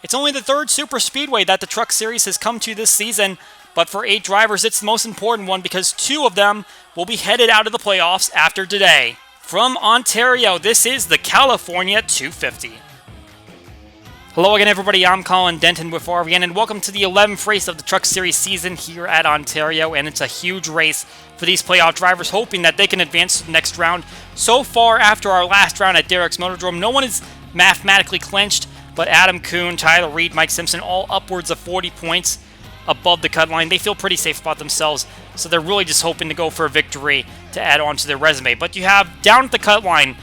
It's only the third super speedway that the Truck Series has come to this season, but for 8 drivers, it's the most important one because 2 of them will be headed out of the playoffs after today. From Ontario, this is the California 250. Hello again, everybody. I'm Colin Denton with RVN, and welcome to the 11th race of the Truck Series season here at Ontario, and it's a huge race for these playoff drivers, hoping that they can advance to the next round. So far, after our last round at Derek's Motordrome, no one is mathematically clinched, but Adam Kuhn, Tyler Reed, Mike Simpson, all upwards of 40 points above the cut line. They feel pretty safe about themselves, so they're really just hoping to go for a victory to add on to their resume. But you have, down at the cut line,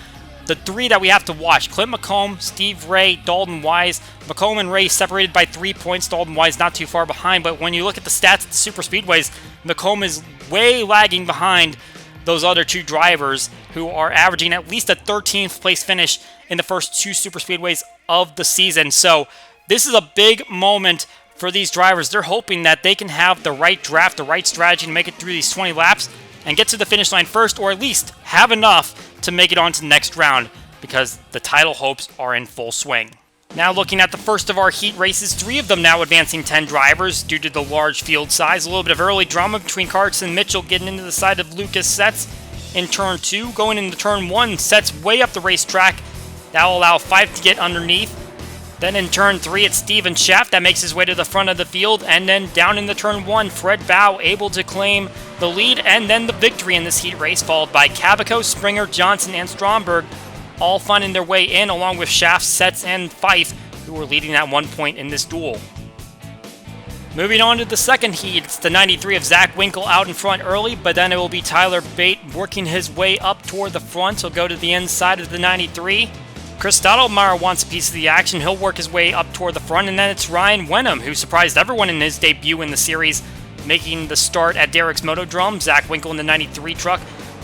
the 3 that we have to watch: Clint McComb, Steve Ray, Dalton Wise. McComb and Ray separated by 3 points. Dalton Wise not too far behind, but when you look at the stats at the super speedways, McComb is way lagging behind those other 2 drivers who are averaging at least a 13th place finish in the first 2 super speedways of the season. So this is a big moment for these drivers. They're hoping that they can have the right draft, the right strategy to make it through these 20 laps and get to the finish line first, or at least have enough to make it on to the next round, because the title hopes are in full swing. Now looking at the first of our heat races, 3 of them now advancing 10 drivers due to the large field size. A little bit of early drama between Carson and Mitchell getting into the side of Lucas Setz in turn 2. Going into turn 1, Setz way up the racetrack. That will allow 5 to get underneath. Then in turn 3, it's Steven Schaff that makes his way to the front of the field. And then down in the turn 1, Fred Bow able to claim the lead and then the victory in this heat race, followed by Cabico, Springer, Johnson, and Stromberg, all finding their way in, along with Schaff, Setz, and Fife, who were leading at one point in this duel. Moving on to the second heat, it's the 93 of Zach Winkle out in front early, but then it will be Tyler Bate working his way up toward the front. He'll go to the inside of the 93. Chris Stottlemyre wants a piece of the action. He'll work his way up toward the front, and then it's Ryan Wenham, who surprised everyone in his debut in the series, making the start at Derek's Motordrome. Zach Winkle in the 93 truck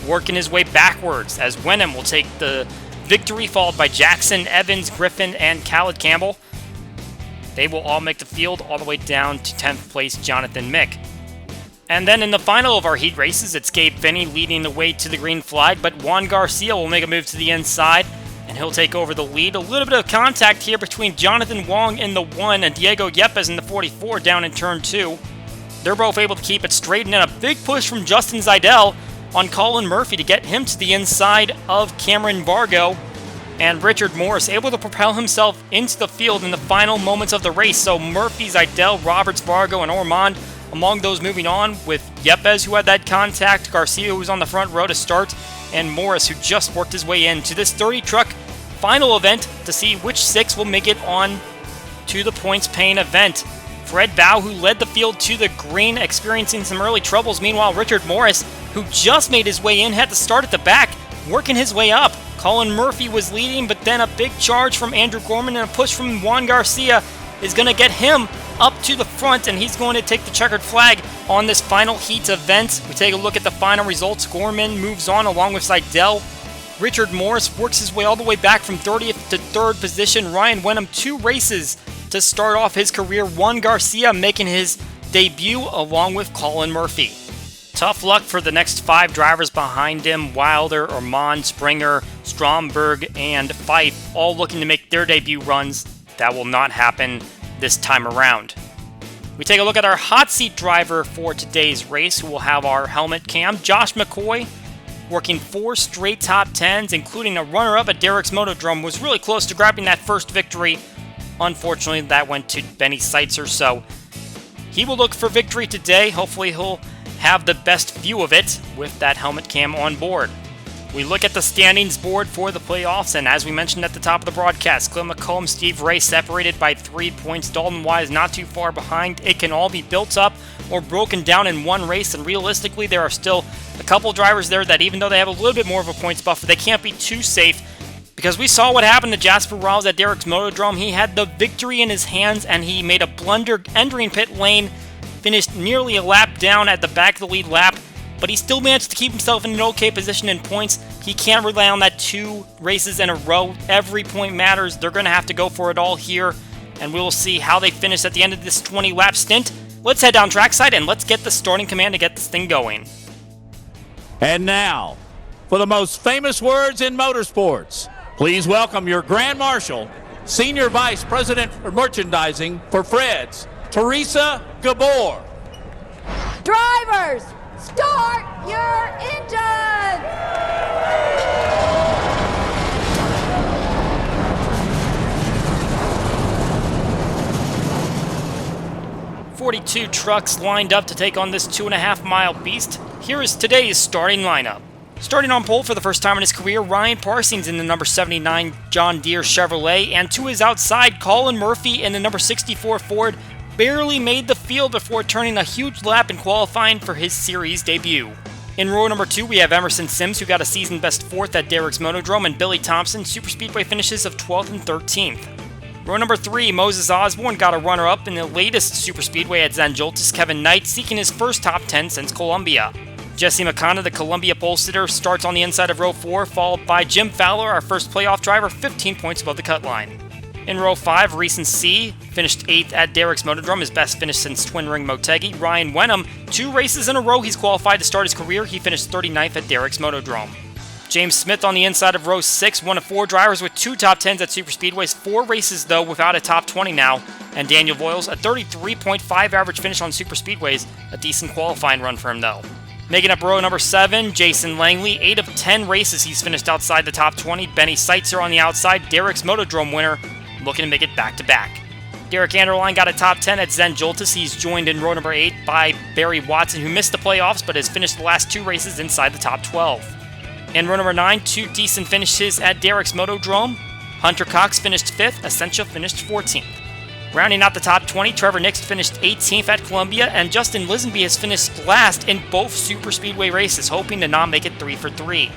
working his way backwards, as Wenham will take the victory, followed by Jackson, Evans, Griffin, and Khaled Campbell. They will all make the field all the way down to 10th place Jonathan Mick. And then in the final of our heat races, it's Gabe Finney leading the way to the green flag, but Juan Garcia will make a move to the inside, and he'll take over the lead. A little bit of contact here between Jonathan Wong in the 1 and Diego Yepes in the 44 down in turn 2. They're both able to keep it straight, and then a big push from Justin Zeidel on Colin Murphy to get him to the inside of Cameron Vargo. And Richard Morris able to propel himself into the field in the final moments of the race. So Murphy, Zeidel, Roberts, Vargo, and Ormond among those moving on, with Yepes, who had that contact, Garcia, who was on the front row to start, and Morris, who just worked his way into this 30-truck final event to see which 6 will make it on to the points-paying event. Fred Bow, who led the field to the green, experiencing some early troubles. Meanwhile, Richard Morris, who just made his way in, had to start at the back, working his way up. Colin Murphy was leading, but then a big charge from Andrew Gorman and a push from Juan Garcia is going to get him up to the front, and he's going to take the checkered flag on this final heat event. We take a look at the final results. Gorman moves on along with Zeidel. Richard Morris works his way all the way back from 30th to 3rd position. Ryan Wenham 2 races to start off his career. Juan Garcia making his debut along with Colin Murphy. Tough luck for the next 5 drivers behind him: Wilder, Ormond, Springer, Stromberg, and Fife, all looking to make their debut runs. That will not happen this time around. We take a look at our hot seat driver for today's race, who will have our helmet cam. Josh McCoy, working 4 straight top 10s, including a runner-up at Derek's Motordrome, was really close to grabbing that first victory. Unfortunately, that went to Benny Seitzer, so he will look for victory today. Hopefully, he'll have the best view of it with that helmet cam on board. We look at the standings board for the playoffs, and as we mentioned at the top of the broadcast, Clint McComb, Steve Ray separated by 3 points. Dalton Wise not too far behind. It can all be built up or broken down in one race, and realistically, there are still a couple drivers there that, even though they have a little bit more of a points buffer, they can't be too safe, because we saw what happened to Jasper Riles at Derek's Motordrome. He had the victory in his hands, and he made a blunder entering pit lane, finished nearly a lap down at the back of the lead lap, but he still managed to keep himself in an okay position in points. He can't rely on that 2 races in a row. Every point matters. They're going to have to go for it all here, and we will see how they finish at the end of this 20-lap stint. Let's head down trackside, and let's get the starting command to get this thing going. And now, for the most famous words in motorsports, please welcome your Grand Marshal, Senior Vice President of Merchandising for Fred's, Teresa Gabor. Drivers, start your engine! 42 trucks lined up to take on this 2.5-mile beast. Here is today's starting lineup. Starting on pole for the first time in his career, Ryan Parsons in the number 79 John Deere Chevrolet, and to his outside, Colin Murphy in the number 64 Ford barely made the field before turning a huge lap in qualifying for his series debut. In row number 2, we have Emerson Sims, who got a season-best 4th at Derrick's Motodrome, and Billy Thompson, superspeedway finishes of 12th and 13th. Row number 3, Moses Osborne got a runner-up in the latest superspeedway at Zandjoltis, Kevin Knight seeking his first top 10 since Columbia. Jesse McConnell, the Columbia pole sitter, starts on the inside of row 4, followed by Jim Fowler, our first playoff driver, 15 points above the cut line. In row 5, Reeson C. finished 8th at Derrick's Motodrome, his best finish since Twin Ring Motegi. Ryan Wenham, 2 races in a row he's qualified to start his career. He finished 39th at Derrick's Motodrome. James Smith on the inside of row 6, one of 4 drivers with 2 top 10s at superspeedways, 4 races though without a top 20 now. And Daniel Voiles, a 33.5 average finish on superspeedways, a decent qualifying run for him though. Making up row number 7, Jason Langley, 8 of 10 races he's finished outside the top 20. Benny Seitzer on the outside, Derrick's Motodrome winner, looking to make it back-to-back. Derek Anderline got a top 10 at Zandjoltis. He's joined in row number 8 by Barry Watson, who missed the playoffs but has finished the last 2 races inside the top 12. In row number 9, 2 decent finishes at Derrick's Motodrome. Hunter Cox finished 5th, Essentia finished 14th. Rounding out the top 20, Trevor Nix finished 18th at Columbia, and Justin Lisenby has finished last in both superspeedway races, hoping to not make it 3 for 3.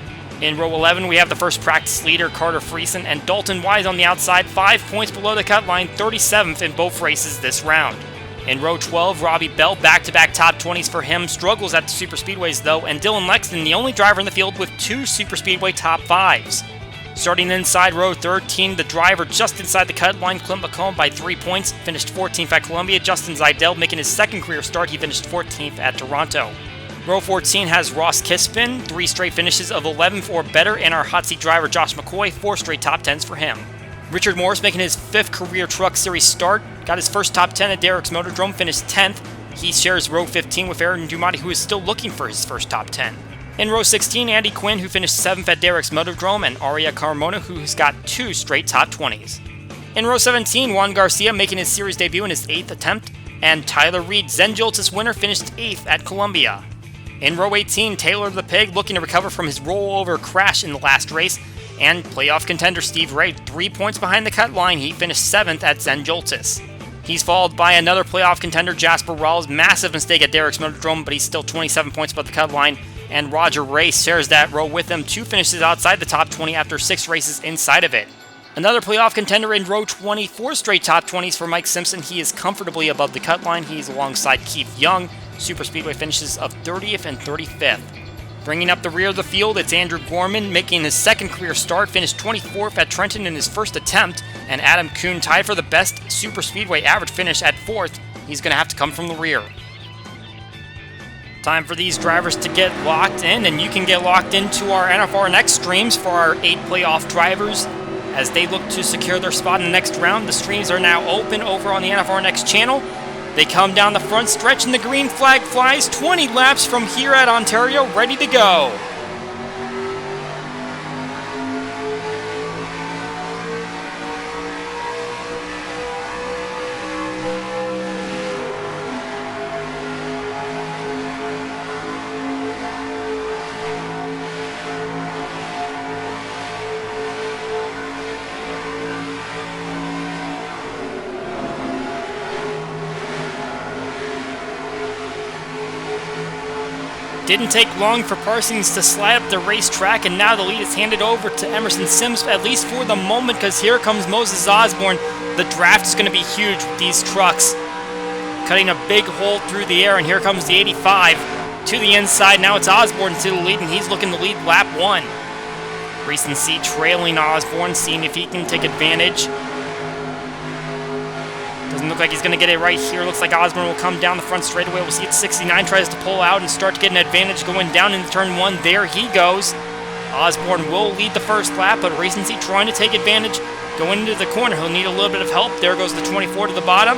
In row 11, we have the first practice leader, Carter Friesen, and Dalton Wise on the outside, 5 points below the cut line, 37th in both races this round. In row 12, Robbie Bell, back-to-back top 20s for him, struggles at the superspeedways though, and Dylan Lexton, the only driver in the field with 2 superspeedway top 5s. Starting inside row 13, the driver just inside the cut line, Clint McComb, by 3 points, finished 14th at Columbia. Justin Zeidel making his second career start, he finished 14th at Toronto. Row 14 has Ross Kispin, 3 straight finishes of 11th or better, and our hot seat driver Josh McCoy, 4 straight top 10s for him. Richard Morris making his 5th career Truck Series start, got his first top 10 at Derrick's Motodrome, finished 10th. He shares row 15 with Aaron Dumati, who is still looking for his first top 10. In row 16, Andy Quinn, who finished 7th at Derrick's Motodrome, and Aria Carmona, who has got 2 straight top 20s. In row 17, Juan Garcia making his series debut in his 8th attempt, and Tyler Reed, Zandjoltis winner, finished 8th at Columbia. In row 18, Taylor the Pig looking to recover from his rollover crash in the last race, and playoff contender Steve Ray, 3 points behind the cut line, he finished 7th at Zandjoltis. He's followed by another playoff contender, Jasper Rawls, massive mistake at Derrick's Motodrome, but he's still 27 points above the cut line, and Roger Ray shares that row with him, 2 finishes outside the top 20 after 6 races inside of it. Another playoff contender in row 20, 4 straight top 20s for Mike Simpson. He is comfortably above the cut line. He's alongside Keith Young, superspeedway finishes of 30th and 35th. Bringing up the rear of the field, it's Andrew Gorman making his second career start, finished 24th at Trenton in his first attempt, and Adam Kuhn tied for the best superspeedway average finish at 4th. He's going to have to come from the rear. Time for these drivers to get locked in, and you can get locked into our NFRN streams for our 8 playoff drivers as they look to secure their spot in the next round. The streams are now open over on the NFRN channel. They come down the front stretch and the green flag flies, 20 laps from here at Ontario, ready to go. Didn't take long for Parsons to slide up the racetrack, and now the lead is handed over to Emerson Sims, at least for the moment, because here comes Moses Osborne. The draft is going to be huge with these trucks. Cutting a big hole through the air, and here comes the 85 to the inside. Now it's Osborne to the lead, and he's looking to lead lap 1. Reeson C trailing Osborne, seeing if he can take advantage. Doesn't look like he's going to get it right here. Looks like Osborne will come down the front straightaway. We'll see it 69, tries to pull out and start to get an advantage going down into turn 1. There he goes. Osborne will lead the first lap, but Reeson C trying to take advantage Going into the corner, he'll need a little bit of help. There goes the 24 to the bottom.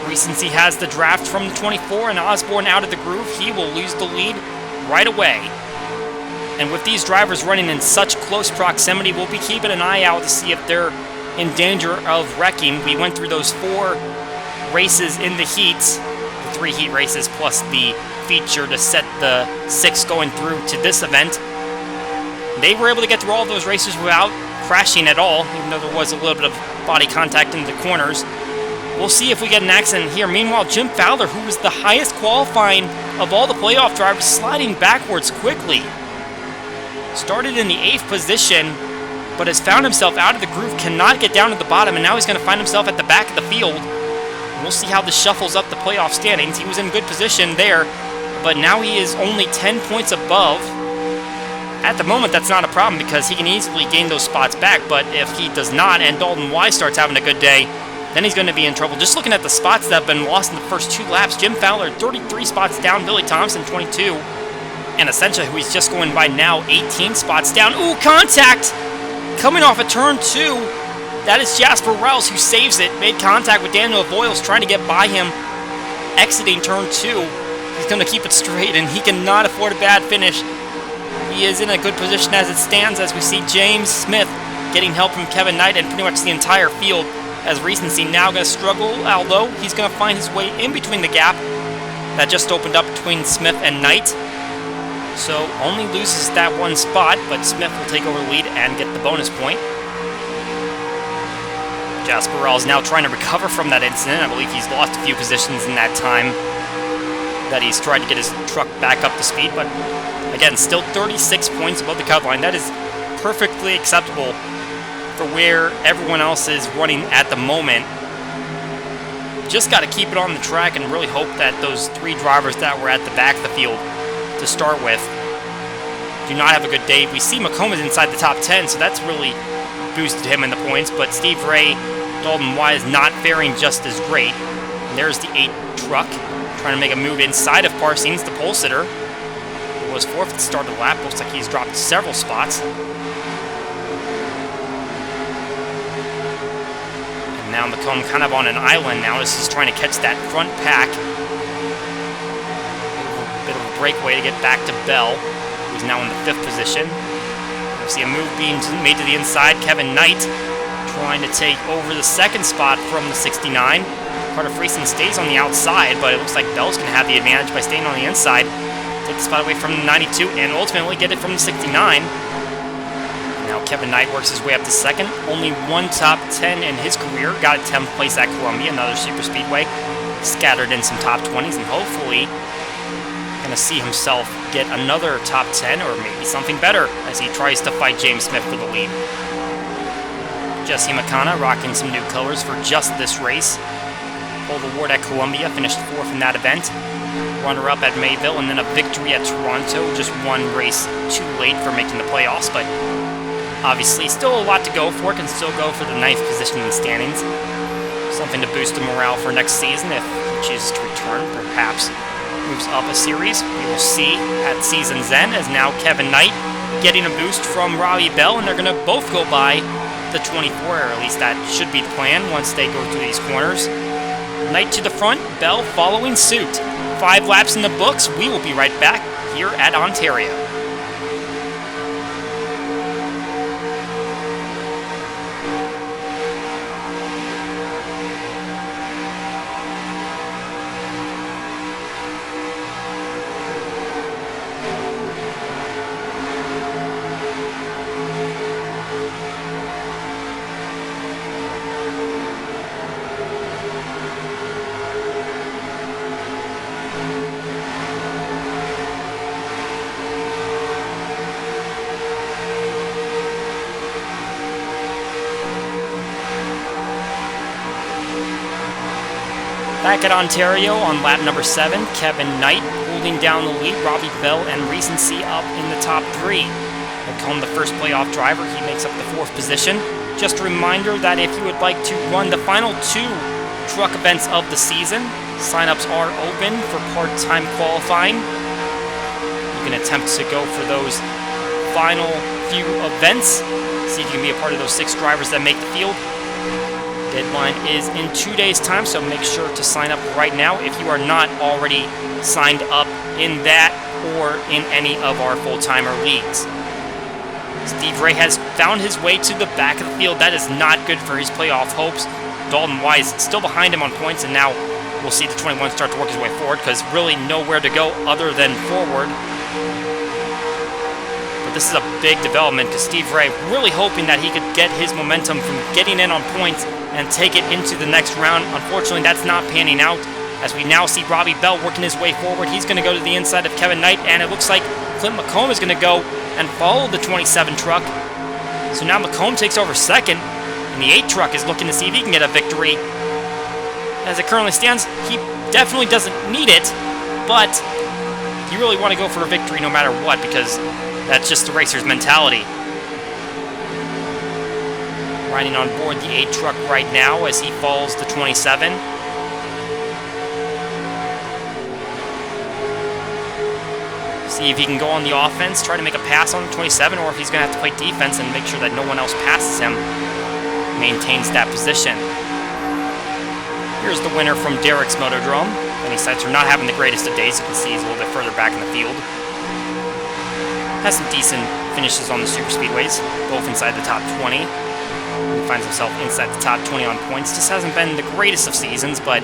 Recency has the draft from the 24, and Osborne out of the groove. He will lose the lead right away. And with these drivers running in such close proximity, we'll be keeping an eye out to see if they're in danger of wrecking. We went through those 4 races in the heats, the 3 heat races plus the feature to set the 6 going through to this event. They were able to get through all those races without crashing at all, even though there was a little bit of body contact in the corners. We'll see if we get an accident here. Meanwhile, Jim Fowler, who was the highest qualifying of all the playoff drivers, sliding backwards quickly. Started in the 8th position, but has found himself out of the groove, cannot get down to the bottom, and now he's going to find himself at the back of the field. We'll see how this shuffles up the playoff standings. He was in good position there, but now he is only 10 points above. At the moment, that's not a problem because he can easily gain those spots back, but if he does not and Dalton Wise starts having a good day, then he's going to be in trouble. Just looking at the spots that have been lost in the first 2 laps, Jim Fowler 33 spots down, Billy Thompson 22, and essentially who he's just going by now 18 spots down. Ooh, contact! Coming off of turn 2, that is Jasper Rouse who saves it. Made contact with Daniel Boyles trying to get by him, exiting turn 2. He's going to keep it straight, and he cannot afford a bad finish. He is in a good position as it stands, as we see James Smith getting help from Kevin Knight and pretty much the entire field, as Recency now going to struggle, although he's going to find his way in between the gap that just opened up between Smith and Knight. So only loses that 1 spot, but Smith will take over the lead and get the bonus point. Jasper Rowell is now trying to recover from that incident. I believe he's lost a few positions in that time that he's tried to get his truck back up to speed, but again, still 36 points above the cut line. That is perfectly acceptable for where everyone else is running at the moment. Just got to keep it on the track and really hope that those 3 drivers that were at the back of the field to start with do not have a good day. We see McComb is inside the top 10, so that's really boosted him in the points, but Steve Ray, Dalton Wise not faring just as great. And there's the 8 truck trying to make a move inside of Parsons, the pole sitter. He was 4th at the start of the lap. Looks like he's dropped several spots. Now McComb kind of on an island now as he's trying to catch that front pack. A bit of a breakaway to get back to Bell, who's now in the 5th position. We see a move being made to the inside. Kevin Knight trying to take over the 2nd spot from the 69. Carter Friesen stays on the outside, but it looks like Bell's going to have the advantage by staying on the inside. Take the spot away from the 92 and ultimately get it from the 69. Now Kevin Knight works his way up to 2nd. Only 1 top 10 in his career. Got a 10th place at Columbia, another super speedway. Scattered in some top 20s and hopefully going to see himself get another top 10 or maybe something better as he tries to fight James Smith for the lead. Jesse McConna rocking some new colors for just this race. Pole award at Columbia, finished 4th in that event. Runner-up at Mayville and then a victory at Toronto. Just 1 race too late for making the playoffs, but obviously, still a lot to go for. Can still go for the 9th position in the standings. Something to boost the morale for next season if he chooses to return. Perhaps moves up a series. We will see at season's end, as now Kevin Knight getting a boost from Robbie Bell, and they're going to both go by the 24, or at least that should be the plan once they go through these corners. Knight to the front, Bell following suit. 5 laps in the books. We will be right back here at Ontario. Back at Ontario on lap number 7, Kevin Knight holding down the lead. Robbie Bell and Recency up in the top 3. McComb, the first playoff driver, he makes up the 4th position. Just a reminder that if you would like to run the final 2 truck events of the season, sign-ups are open for part-time qualifying. You can attempt to go for those final few events. See if you can be a part of those 6 drivers that make the field. Deadline is in 2 days' time, so make sure to sign up right now if you are not already signed up in that or in any of our full-timer leagues. Steve Ray has found his way to the back of the field. That is not good for his playoff hopes. Dalton Wise still behind him on points, and now we'll see the 21 start to work his way forward because really nowhere to go other than forward. But this is a big development because Steve Ray really hoping that he could get his momentum from getting in on points and take it into the next round. Unfortunately, that's not panning out as we now see Robbie Bell working his way forward. He's going to go to the inside of Kevin Knight, and it looks like Clint McComb is going to go and follow the 27 truck. So now McComb takes over second, and the 8 truck is looking to see if he can get a victory. As it currently stands, he definitely doesn't need it, but you really want to go for a victory no matter what because that's just the racer's mentality. Riding on board the 8 truck right now as he follows the 27. See if he can go on the offense, try to make a pass on the 27, or if he's going to have to play defense and make sure that no one else passes him, maintains that position. Here's the winner from Derek's Motodrome. Benny Seitzer not having the greatest of days. You can see he's a little bit further back in the field. Has some decent finishes on the super speedways, both inside the top 20. He finds himself inside the top 20 on points. Just hasn't been the greatest of seasons, but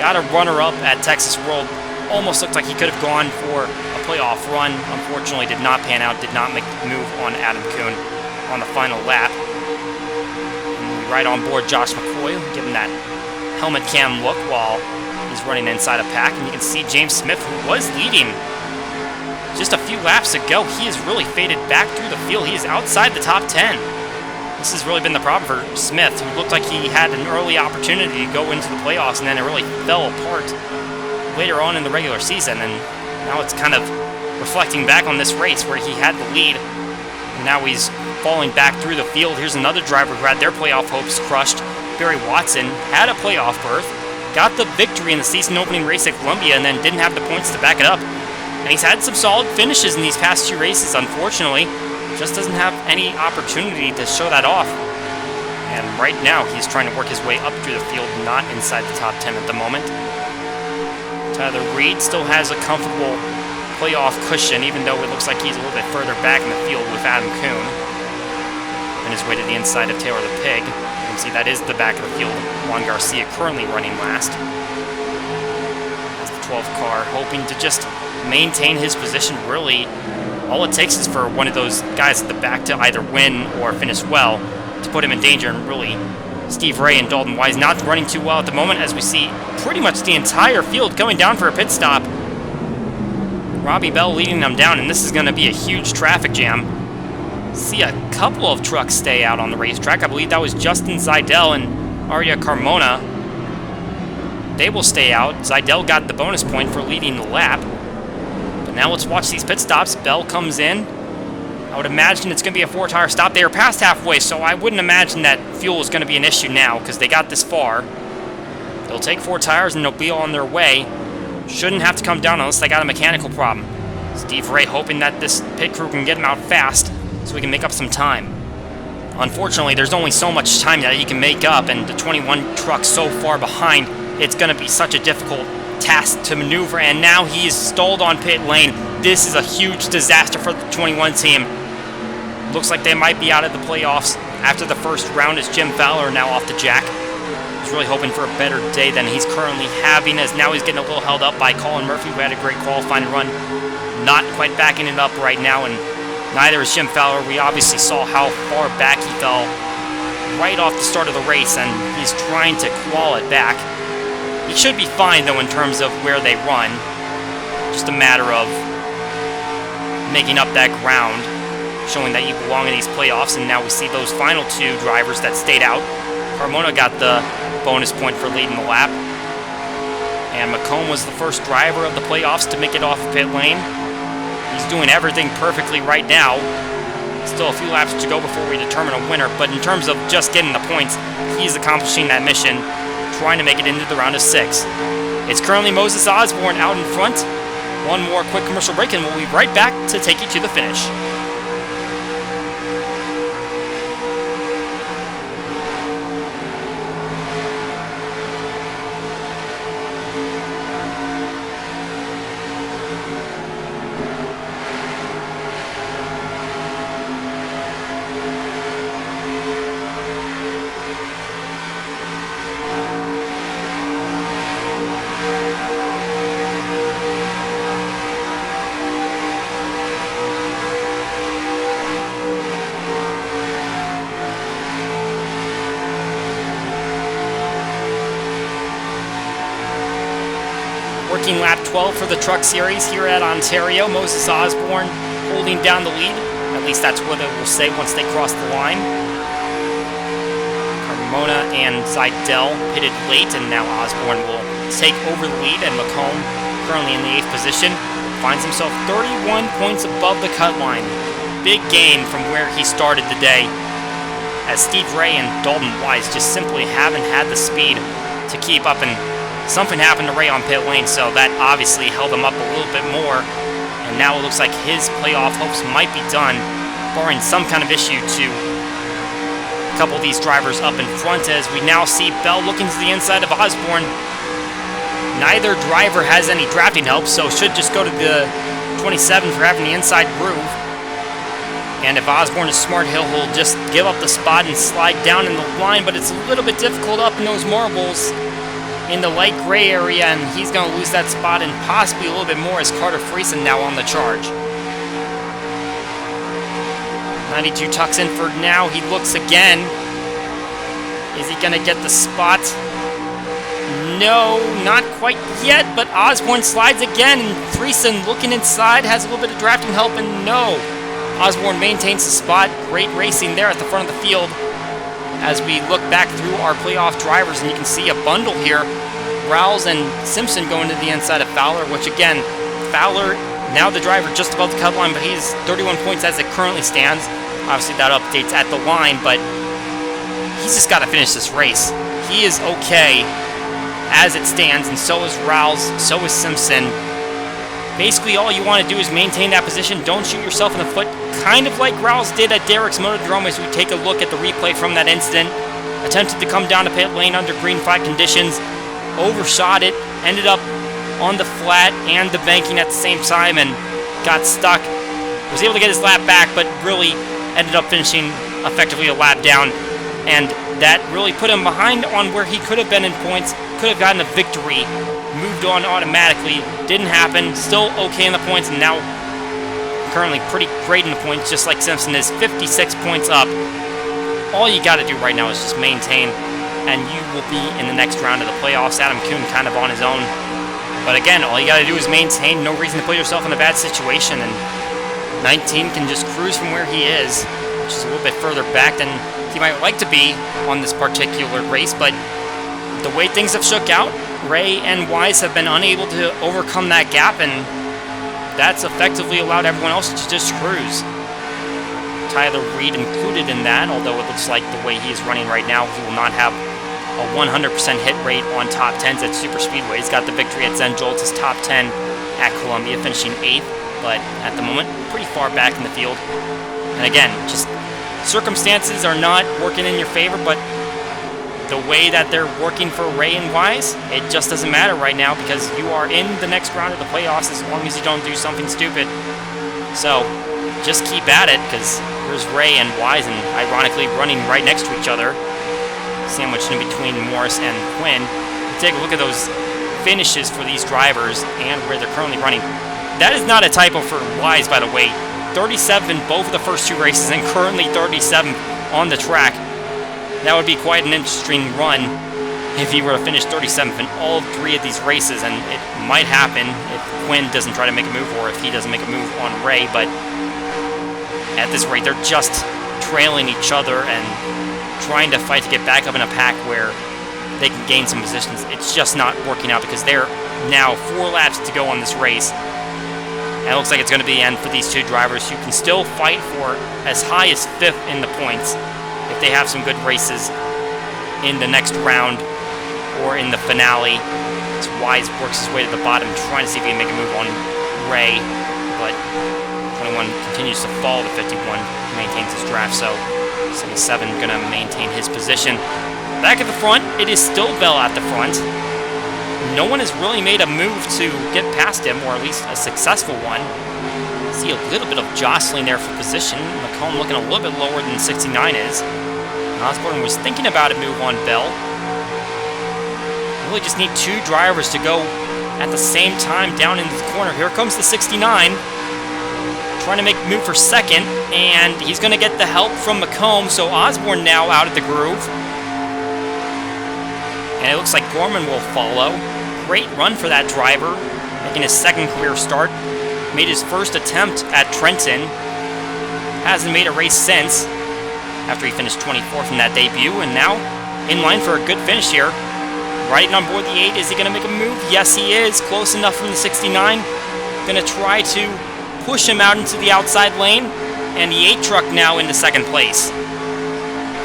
got a runner-up at Texas World. Almost looked like he could have gone for a playoff run. Unfortunately, did not pan out, did not make the move on Adam Kuhn on the final lap. And we ride on board Josh McCoy, give him that helmet cam look while he's running inside a pack. And you can see James Smith, who was leading just a few laps ago. He has really faded back through the field. He is outside the top 10. This has really been the problem for Smith, who looked like he had an early opportunity to go into the playoffs, and then it really fell apart later on in the regular season, and now it's kind of reflecting back on this race where he had the lead, and now he's falling back through the field. Here's another driver who had their playoff hopes crushed. Barry Watson had a playoff berth, got the victory in the season opening race at Columbia, and then didn't have the points to back it up. And he's had some solid finishes in these past 2 races, unfortunately. Just doesn't have any opportunity to show that off. And right now, he's trying to work his way up through the field, not inside the top 10 at the moment. Tyler Reed still has a comfortable playoff cushion, even though it looks like he's a little bit further back in the field with Adam Kuhn. On his way to the inside of Taylor the Pig. You can see that is the back of the field. Juan Garcia currently running last. That's the 12th car, hoping to just maintain his position. Really, all it takes is for one of those guys at the back to either win or finish well to put him in danger, and really Steve Ray and Dalton Wise not running too well at the moment as we see pretty much the entire field going down for a pit stop. Robbie Bell leading them down, and this is going to be a huge traffic jam. See a couple of trucks stay out on the racetrack. I believe that was Justin Zidell and Arya Carmona. They will stay out. Zidell got the bonus point for leading the lap. But now let's watch these pit stops. Bell comes in. I would imagine it's going to be a 4-tire stop. They are past halfway, so I wouldn't imagine that fuel is going to be an issue now because they got this far. They'll take 4 tires and they'll be on their way. Shouldn't have to come down unless they got a mechanical problem. Steve Ray hoping that this pit crew can get him out fast so we can make up some time. Unfortunately, there's only so much time that he can make up, and the 21 truck so far behind, it's going to be such a difficult task to maneuver, and now he is stalled on pit lane. This is a huge disaster for the 21 team. Looks like they might be out of the playoffs after the first round as Jim Fowler now off the jack. He's really hoping for a better day than he's currently having, as now he's getting a little held up by Colin Murphy, who had a great qualifying run. Not quite backing it up right now, and neither is Jim Fowler. We obviously saw how far back he fell right off the start of the race, and he's trying to claw it back. He should be fine, though, in terms of where they run. Just a matter of making up that ground, showing that you belong in these playoffs, and now we see those final 2 drivers that stayed out. Carmona got the bonus point for leading the lap, and McComb was the first driver of the playoffs to make it off pit lane. He's doing everything perfectly right now. Still a few laps to go before we determine a winner, but in terms of just getting the points, he's accomplishing that mission, trying to make it into the round of 6. It's currently Moses Osborne out in front. One more quick commercial break, and we'll be right back to take you to the finish. Working lap 12 for the Truck Series here at Ontario. Moses Osborne holding down the lead. At least that's what it will say once they cross the line. Carmona and Seidel pitted late, and now Osborne will take over the lead, and McComb, currently in the 8th position, finds himself 31 points above the cut line. Big gain from where he started the day, as Steve Ray and Dalton Wise just simply haven't had the speed to keep up, and something happened to Ray on pit lane, so that obviously held him up a little bit more, and now it looks like his playoff hopes might be done, barring some kind of issue to a couple of these drivers up in front, as we now see Bell looking to the inside of Osborne. Neither driver has any drafting help, so should just go to the 27 for having the inside groove. And if Osborne is smart, he'll just give up the spot and slide down in the line, but it's a little bit difficult up in those marbles in the light gray area, and he's going to lose that spot and possibly a little bit more as Carter Friesen now on the charge. 92 tucks in for now. He looks again. Is he going to get the spot? No, not quite yet, but Osborne slides again, and Friesen looking inside, has a little bit of drafting help, and no. Osborne maintains the spot. Great racing there at the front of the field. As we look back through our playoff drivers, and you can see a bundle here. Rawls and Simpson going to the inside of Fowler, which again, Fowler, now the driver just above the cut line, but he's 31 points as it currently stands. Obviously that updates at the line, but he's just got to finish this race. He is okay as it stands, and so is Rawls, so is Simpson. Basically, all you want to do is maintain that position. Don't shoot yourself in the foot, kind of like Rawls did at Derek's Motordrome as we take a look at the replay from that incident. Attempted to come down to pit lane under green flag conditions, overshot it, ended up on the flat and the banking at the same time and got stuck. Was able to get his lap back, but really ended up finishing effectively a lap down, and that really put him behind on where he could have been in points, could have gotten a victory, moved on automatically. Didn't happen. Still okay in the points, and now currently pretty great in the points, just like Simpson is 56 points up. All you got to do right now is just maintain, and you will be in the next round of the playoffs. Adam Kuhn kind of on his own, but again, all you got to do is maintain. No reason to put yourself in a bad situation, and 19 can just cruise from where he is, which is a little bit further back than he might like to be on this particular race, but the way things have shook out, Ray and Wise have been unable to overcome that gap, and that's effectively allowed everyone else to just cruise. Tyler Reed included in that, although it looks like the way he is running right now, he will not have a 100% hit rate on top 10s at super speedway. He's got the victory at Zen Jolts, his top 10 at Columbia, finishing 8th, but at the moment, pretty far back in the field. And again, just circumstances are not working in your favor, but the way that they're working for Ray and Wise, it just doesn't matter right now because you are in the next round of the playoffs as long as you don't do something stupid. So just keep at it, because here's Ray and Wise, and ironically running right next to each other, sandwiched in between Morris and Quinn. Take a look at those finishes for these drivers and where they're currently running. That is not a typo for Wise, by the way. 37 both of the first two races, and currently 37 on the track. That would be quite an interesting run if he were to finish 37th in all three of these races, and it might happen if Quinn doesn't try to make a move or if he doesn't make a move on Ray, but at this rate, they're just trailing each other and trying to fight to get back up in a pack where they can gain some positions. It's just not working out because they're now 4 laps to go on this race. And it looks like it's going to be the end for these two drivers who can still fight for as high as 5th in the points if they have some good races in the next round or in the finale. As Wise works his way to the bottom, trying to see if he can make a move on Ray, but 21 continues to fall to 51, maintains his draft, so 77 going to maintain his position. Back at the front, it is still Bell at the front. No one has really made a move to get past him, or at least a successful one. See a little bit of jostling there for position. McComb looking a little bit lower than 69 is. Osborne was thinking about a move on Bell. Really just need 2 drivers to go at the same time down into the corner. Here comes the 69. Trying to make a move for second, and he's going to get the help from McComb, so Osborne now out of the groove. And it looks like Gorman will follow. great run for that driver, making his second career start. Made his first attempt at Trenton. Hasn't made a race since, after he finished 24th in that debut, and now in line for a good finish here. Riding on board the 8, is he going to make a move? Yes, he is. Close enough from the 69. Going to try to push him out into the outside lane, and the 8 truck now into second place.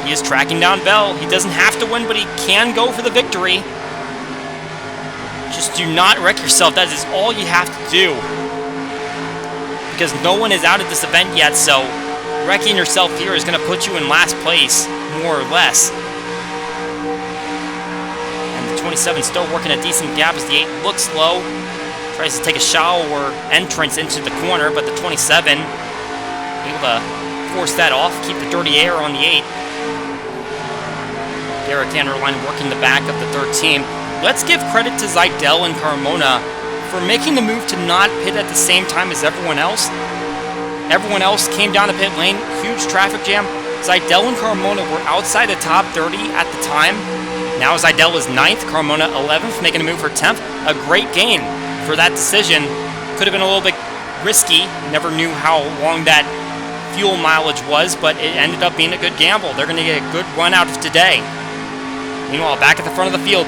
He is tracking down Bell. He doesn't have to win, but he can go for the victory. Just do not wreck yourself. That is all you have to do. Because no one is out of this event yet, so wrecking yourself here is going to put you in last place, more or less. And the 27 still working a decent gap as the 8 looks low. Tries to take a shower entrance into the corner, but the 27 able to force that off, keep the dirty air on the 8. Derek Anderline working the back of the 13. Let's give credit to Zidell and Carmona for making the move to not pit at the same time as everyone else. Everyone else came down the pit lane, huge traffic jam. Zidell and Carmona were outside the top 30 at the time. Now Zidell is 9th, Carmona 11th, making a move for 10th. A great gain for that decision. Could have been a little bit risky. Never knew how long that fuel mileage was, but it ended up being a good gamble. They're going to get a good run out of today. Meanwhile, back at the front of the field,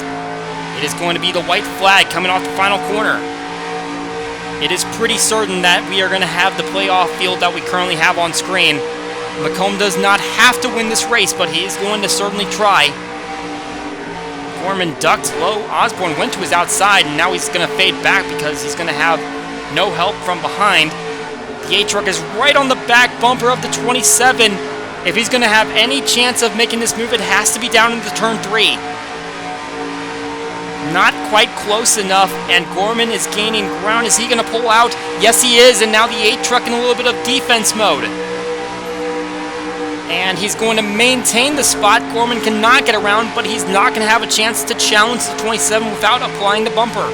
it is going to be the white flag coming off the final corner. It is pretty certain that we are going to have the playoff field that we currently have on screen. McComb does not have to win this race, but he is going to certainly try. Gorman ducked low. Osborne went to his outside, and now he's going to fade back because he's going to have no help from behind. The 8 truck is right on the back bumper of the 27. If he's going to have any chance of making this move, it has to be down into turn 3. Not quite close enough, and Gorman is gaining ground. Is he going to pull out? Yes, he is, and now the 8 truck in a little bit of defense mode. And he's going to maintain the spot. Gorman cannot get around, but he's not going to have a chance to challenge the 27 without applying the bumper.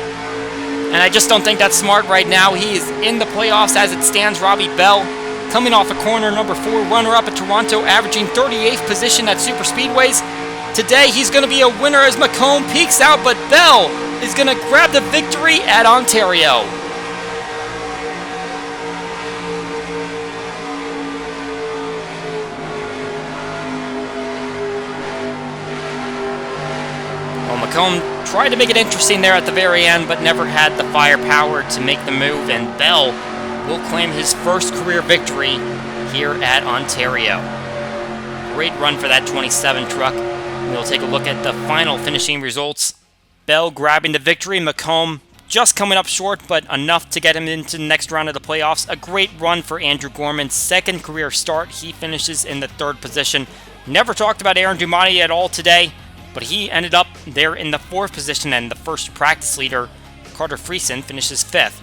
And I just don't think that's smart right now. He is in the playoffs as it stands. Robbie Bell coming off a corner number 4, runner-up at Toronto, averaging 38th position at Super Speedways. Today, he's going to be a winner as McComb peeks out, but Bell is going to grab the victory at Ontario. Well, McComb tried to make it interesting there at the very end, but never had the firepower to make the move, and Bell will claim his first career victory here at Ontario. Great run for that 27 truck. We'll take a look at the final finishing results. Bell grabbing the victory. McComb just coming up short, but enough to get him into the next round of the playoffs. A great run for Andrew Gorman's second career start. He finishes in the 3rd position. Never talked about Aaron Dumati at all today, but he ended up there in the 4th position, and the first practice leader, Carter Friesen, finishes 5th.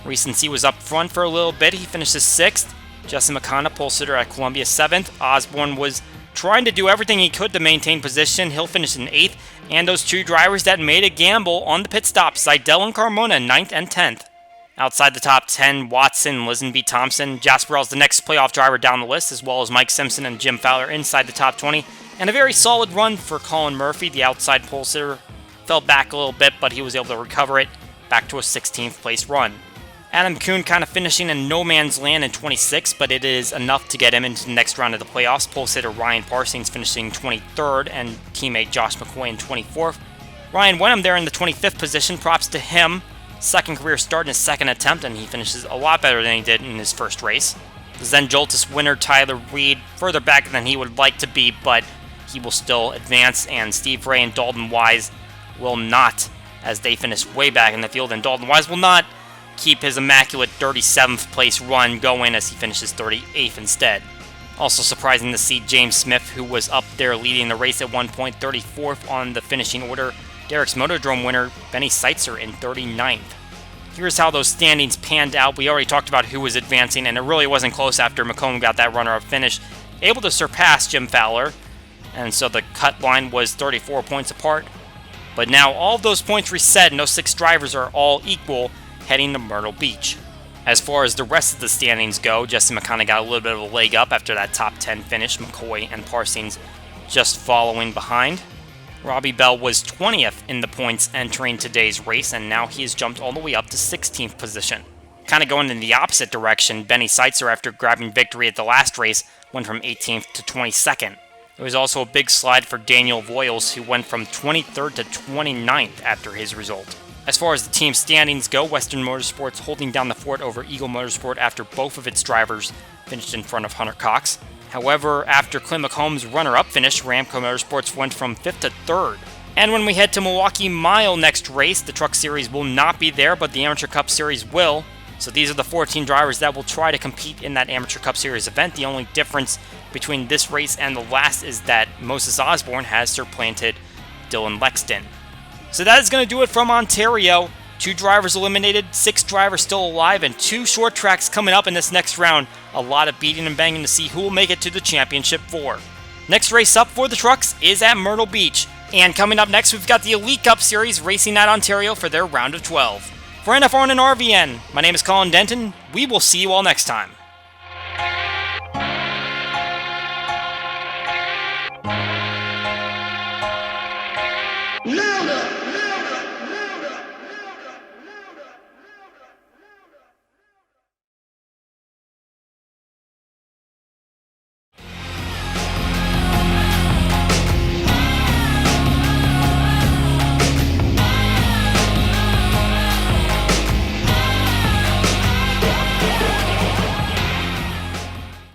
Recency was up front for a little bit. He finishes 6th. Justin McConnell, pole sitter at Columbia, 7th. Osborne was trying to do everything he could to maintain position. He'll finish in 8th. And those 2 drivers that made a gamble on the pit stop, Zidell and Carmona, 9th and 10th. Outside the top 10, Watson, Lisenby, Thompson. Jasperell's the next playoff driver down the list, as well as Mike Simpson and Jim Fowler inside the top 20. And a very solid run for Colin Murphy, the outside pole sitter. Fell back a little bit, but he was able to recover it back to a 16th place run. Adam Kuhn kind of finishing in no man's land in 26th, but it is enough to get him into the next round of the playoffs. Pole sitter Ryan Parsons finishing 23rd, and teammate Josh McCoy in 24th. Ryan Wenham there in the 25th position. Props to him. Second career start in his second attempt, and he finishes a lot better than he did in his first race. The Zen Joltis winner, Tyler Reed, further back than he would like to be, but he will still advance, and Steve Ray and Dalton Wise will not, as they finish way back in the field, and Dalton Wise will not keep his immaculate 37th place run going as he finishes 38th instead. Also surprising to see James Smith, who was up there leading the race at one point, 34th on the finishing order. Derek's Motordrome winner, Benny Seitzer, in 39th. Here's how those standings panned out. We already talked about who was advancing, and it really wasn't close after McComb got that runner-up finish. Able to surpass Jim Fowler, and so the cut line was 34 points apart. But now all of those points reset, and those 6 drivers are all equal, heading to Myrtle Beach. As far as the rest of the standings go, Justin McConnell got a little bit of a leg up after that top 10 finish. McCoy and Parsons just following behind. Robbie Bell was 20th in the points entering today's race, and now he has jumped all the way up to 16th position. Kind of going in the opposite direction, Benny Seitzer, after grabbing victory at the last race, went from 18th to 22nd. There was also a big slide for Daniel Voiles, who went from 23rd to 29th after his result. As far as the team standings go, Western Motorsports holding down the fort over Eagle Motorsport after both of its drivers finished in front of Hunter Cox. However, after Clint McComb's runner-up finish, Ramco Motorsports went from 5th to 3rd. And when we head to Milwaukee Mile next race, the Truck Series will not be there, but the Amateur Cup Series will. So these are the 14 drivers that will try to compete in that Amateur Cup Series event. The only difference between this race and the last is that Moses Osborne has supplanted Dylan Lexton. So that is going to do it from Ontario. 2 drivers eliminated, 6 drivers still alive, and 2 short tracks coming up in this next round. A lot of beating and banging to see who will make it to the championship 4. Next race up for the trucks is at Myrtle Beach. And coming up next, we've got the Elite Cup Series racing at Ontario for their round of 12. For NFRN and RVN, my name is Colin Denton. We will see you all next time.